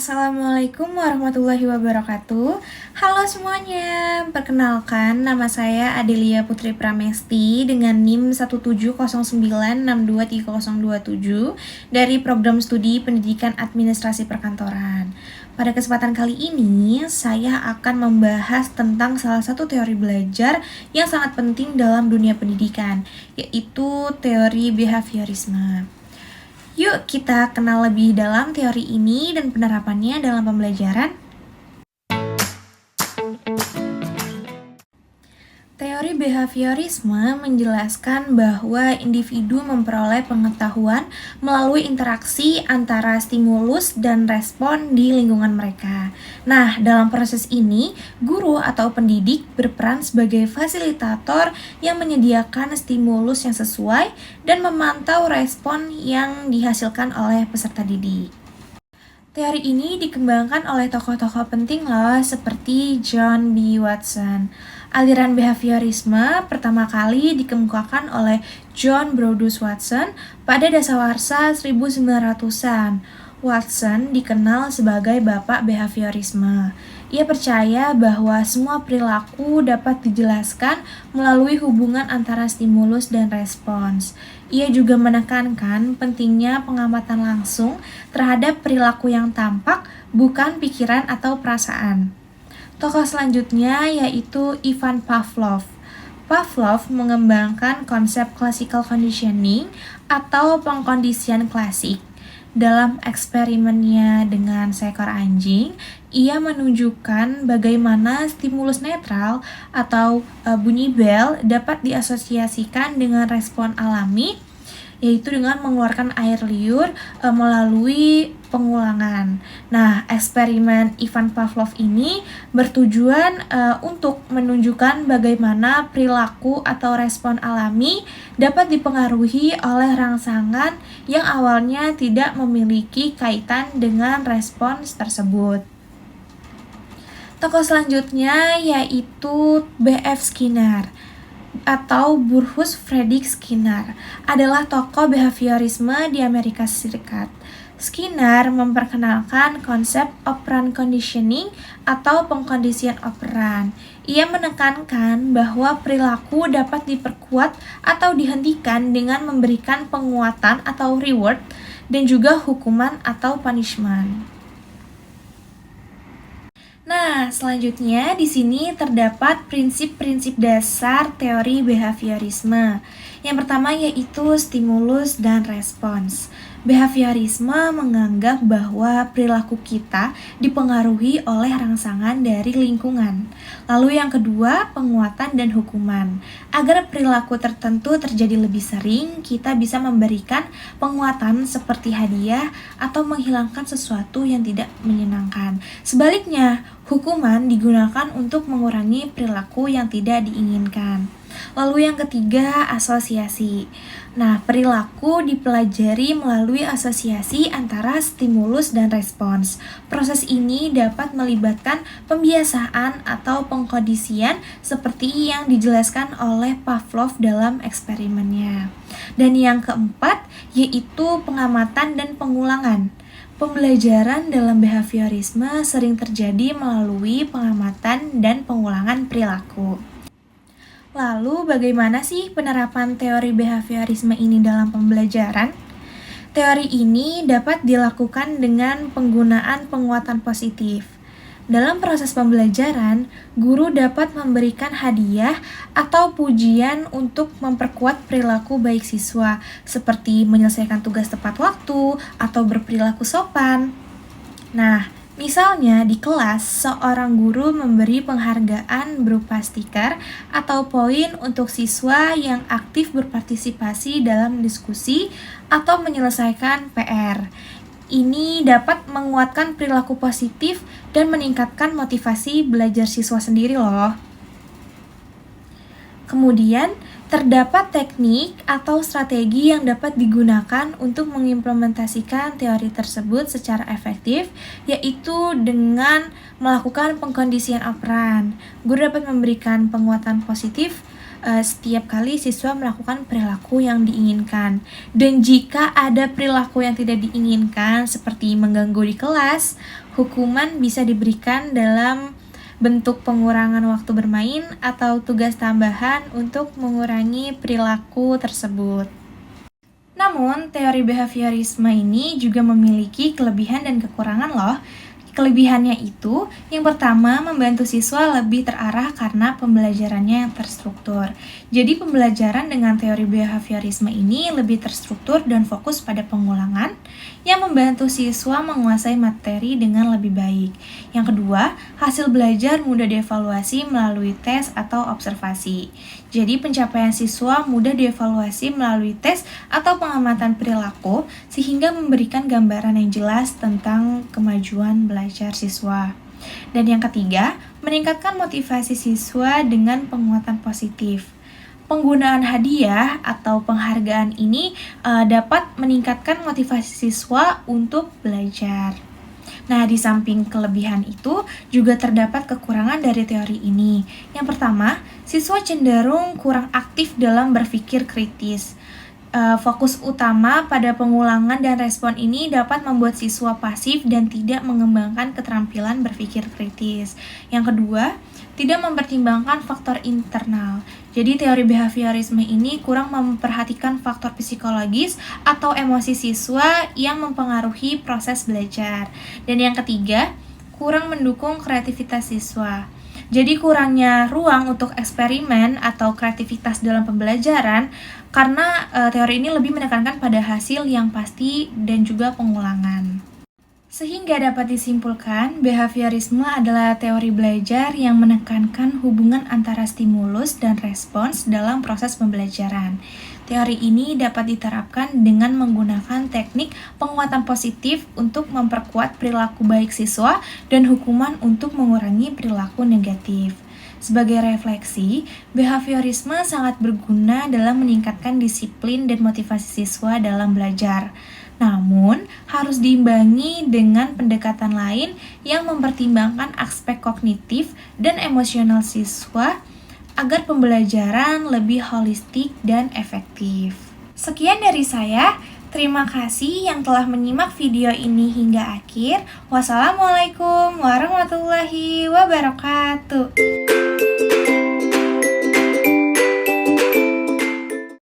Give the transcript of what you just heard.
Assalamualaikum warahmatullahi wabarakatuh. Halo semuanya, perkenalkan nama saya Adelia Putri Pramesti dengan NIM 17096230027 dari Program Studi Pendidikan Administrasi Perkantoran. Pada kesempatan kali ini, saya akan membahas tentang salah satu teori belajar yang sangat penting dalam dunia pendidikan, yaitu teori behaviorisme. Yuk kita kenal lebih dalam teori ini dan penerapannya dalam pembelajaran. Teori behaviorisme menjelaskan bahwa individu memperoleh pengetahuan melalui interaksi antara stimulus dan respon di lingkungan mereka. Nah, dalam proses ini, guru atau pendidik berperan sebagai fasilitator yang menyediakan stimulus yang sesuai dan memantau respon yang dihasilkan oleh peserta didik. Teori ini dikembangkan oleh tokoh-tokoh penting loh, seperti John B. Watson. Aliran behaviorisme pertama kali dikemukakan oleh John Brodus Watson pada dasawarsa 1900-an. Watson dikenal sebagai bapak behaviorisme. Ia percaya bahwa semua perilaku dapat dijelaskan melalui hubungan antara stimulus dan respons. Ia juga menekankan pentingnya pengamatan langsung terhadap perilaku yang tampak, bukan pikiran atau perasaan. Tokoh selanjutnya yaitu Ivan Pavlov. Pavlov mengembangkan konsep classical conditioning atau pengkondisian klasik. Dalam eksperimennya dengan seekor anjing, ia menunjukkan bagaimana stimulus netral atau bunyi bel dapat diasosiasikan dengan respon alami, yaitu dengan mengeluarkan air liur melalui pengulangan. Nah, eksperimen Ivan Pavlov ini bertujuan untuk menunjukkan bagaimana perilaku atau respon alami dapat dipengaruhi oleh rangsangan yang awalnya tidak memiliki kaitan dengan respons tersebut. Tokoh selanjutnya yaitu B.F. Skinner atau Burrhus Frederick Skinner adalah tokoh behaviorisme di Amerika Serikat. Skinner memperkenalkan konsep operant conditioning atau pengkondisian operan. Ia menekankan bahwa perilaku dapat diperkuat atau dihentikan dengan memberikan penguatan atau reward dan juga hukuman atau punishment. Nah, selanjutnya di sini terdapat prinsip-prinsip dasar teori behaviorisme. Yang pertama yaitu stimulus dan respons. Behaviorisme menganggap bahwa perilaku kita dipengaruhi oleh rangsangan dari lingkungan. Lalu yang kedua, penguatan dan hukuman. Agar perilaku tertentu terjadi lebih sering, kita bisa memberikan penguatan seperti hadiah atau menghilangkan sesuatu yang tidak menyenangkan. Sebaliknya, hukuman digunakan untuk mengurangi perilaku yang tidak diinginkan. Lalu yang ketiga, asosiasi. Nah, perilaku dipelajari melalui asosiasi antara stimulus dan respons. Proses ini dapat melibatkan pembiasaan atau pengkondisian seperti yang dijelaskan oleh Pavlov dalam eksperimennya. Dan yang keempat, yaitu pengamatan dan pengulangan. Pembelajaran dalam behaviorisme sering terjadi melalui pengamatan dan pengulangan perilaku. Lalu bagaimana sih penerapan teori behaviorisme ini dalam pembelajaran? Teori ini dapat dilakukan dengan penggunaan penguatan positif. Dalam proses pembelajaran, guru dapat memberikan hadiah atau pujian untuk memperkuat perilaku baik siswa, seperti menyelesaikan tugas tepat waktu atau berperilaku sopan. Nah, misalnya di kelas, seorang guru memberi penghargaan berupa stiker atau poin untuk siswa yang aktif berpartisipasi dalam diskusi atau menyelesaikan PR. Ini dapat menguatkan perilaku positif dan meningkatkan motivasi belajar siswa sendiri loh. Kemudian, terdapat teknik atau strategi yang dapat digunakan untuk mengimplementasikan teori tersebut secara efektif, yaitu dengan melakukan pengkondisian operan. Guru dapat memberikan penguatan positif setiap kali siswa melakukan perilaku yang diinginkan. Dan jika ada perilaku yang tidak diinginkan seperti mengganggu di kelas, Hukuman bisa diberikan dalam bentuk pengurangan waktu bermain atau tugas tambahan untuk mengurangi perilaku tersebut. Namun, teori behaviorisme ini juga memiliki kelebihan dan kekurangan loh. Kelebihannya itu, yang pertama membantu siswa lebih terarah karena pembelajarannya yang terstruktur. Jadi pembelajaran dengan teori behaviorisme ini lebih terstruktur dan fokus pada pengulangan yang membantu siswa menguasai materi dengan lebih baik. Yang kedua, hasil belajar mudah dievaluasi melalui tes atau observasi. Jadi pencapaian siswa mudah dievaluasi melalui tes atau pengamatan perilaku sehingga memberikan gambaran yang jelas tentang kemajuan belajar siswa. Dan yang ketiga, meningkatkan motivasi siswa dengan penguatan positif. Penggunaan hadiah atau penghargaan ini dapat meningkatkan motivasi siswa untuk belajar. Nah, di samping kelebihan itu, juga terdapat kekurangan dari teori ini. Yang pertama, siswa cenderung kurang aktif dalam berpikir kritis. Fokus utama pada pengulangan dan respon ini dapat membuat siswa pasif dan tidak mengembangkan keterampilan berpikir kritis. Yang kedua, tidak mempertimbangkan faktor internal. Jadi teori behaviorisme ini kurang memperhatikan faktor psikologis atau emosi siswa yang mempengaruhi proses belajar. Dan yang ketiga, kurang mendukung kreativitas siswa. Jadi kurangnya ruang untuk eksperimen atau kreativitas dalam pembelajaran karena teori ini lebih menekankan pada hasil yang pasti dan juga pengulangan. Sehingga dapat disimpulkan, behaviorisme adalah teori belajar yang menekankan hubungan antara stimulus dan respons dalam proses pembelajaran. Teori ini dapat diterapkan dengan menggunakan teknik penguatan positif untuk memperkuat perilaku baik siswa dan hukuman untuk mengurangi perilaku negatif. Sebagai refleksi, behaviorisme sangat berguna dalam meningkatkan disiplin dan motivasi siswa dalam belajar. Namun, harus diimbangi dengan pendekatan lain yang mempertimbangkan aspek kognitif dan emosional siswa agar pembelajaran lebih holistik dan efektif. Sekian dari saya. Terima kasih yang telah menyimak video ini hingga akhir. Wassalamualaikum warahmatullahi wabarakatuh.